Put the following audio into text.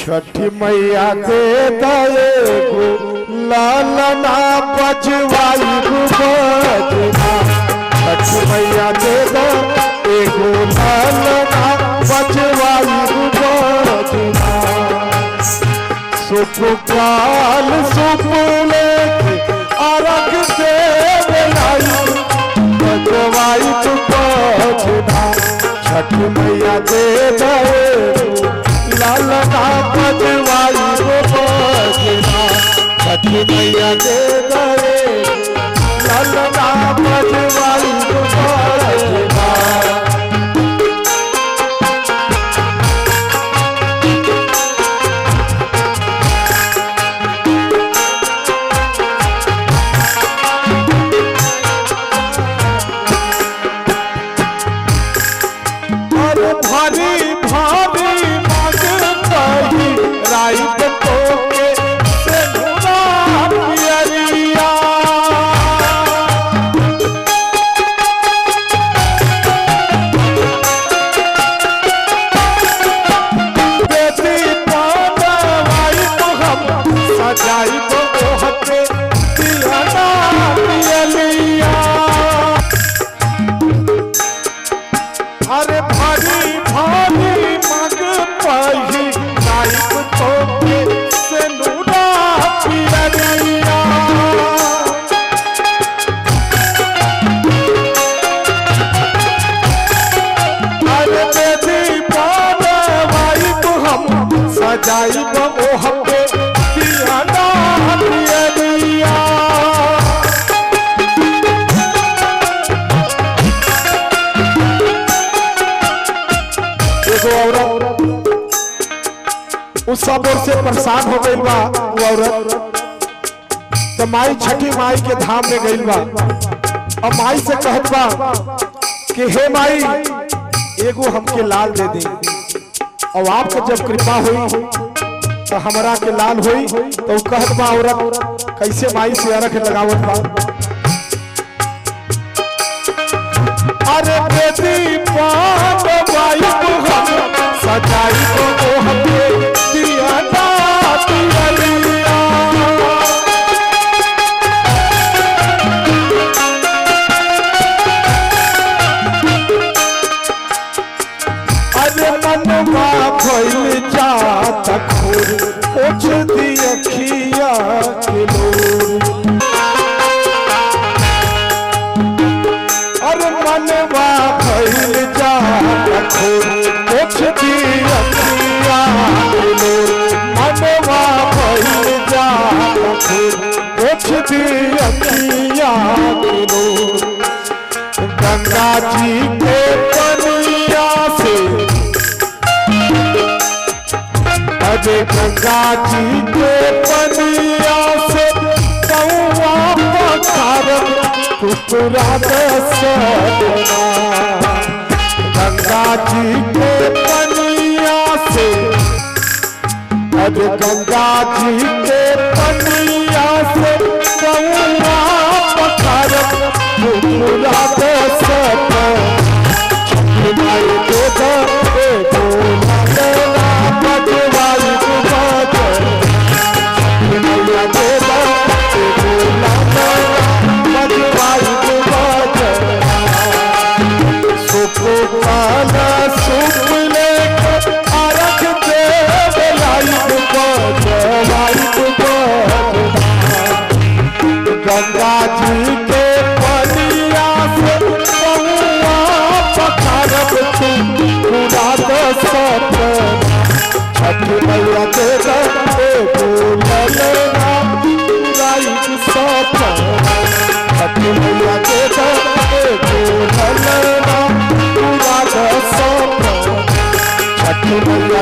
छठी मैया दे दए गो लालना बजवाई बजना। छठी मैया दे दए गो लालना बजवाई बजना। सुप काल सुप लेके अर्घ दे बजवाई बजना। छठी मैया दे दए लालना बजवाई बजना। छठी मैया दे दए लालना बजवाई बजना। भारी भारी मांग कही राइत तो के से नुरा पियरिया। बेटी पानवाई तो हम सजाई तो ओहते दियाना पियलिया। अरे भारी भारी मग पही नाइक तो के से नूरा पियरिया। अरे बेटी पानवाई तो हम सजाई तो ओहते दियाना पियरिया। उस सब ओर से परेशान हो गई बा वो औरत। तो माई छठी माई के धाम में गई बा और माई से कहत बा कि हे माई एगो हमके लाल दे दे। और आपके जब कृपा हुई तो हमरा के लाल हुई। तो कहत बा औरत कैसे माई से अर्घ लगावत बा। अरे बेटी पानवाई सजाई तो हमें दियाना पियरिया। अरे मनवा भइल जात खोर पोछ दी अखिया के लोर। अरे मनवा भइल जात खोर पोछ दी अखिया के लोर। मनवा भइल जात खोर पोछ दी अखिया के लोर। गंगा जी के पनिया से अरे गंगा जी के पनिया से कौआ पत्थर टुकड़ा दसना। गंगा जी के पनिया से अरे गंगा जी के पनिया से कौआ पत्थर टुकड़ा दसना। छठी माई दे दे गो लालना बजवाई बजना। छठी मैया दे दे गो लालना बजवाई बजना। सुप काल सुप लेके अर्घ दे बजवाई बजना। गंगा जी के पनिया से कौआ पत्थर टुकड़ा दसना। छठी मैया दे दे गो लालना बजवाई बजना। छठी मैया दे दे गो लालना बजवाई बजना। छठी मैया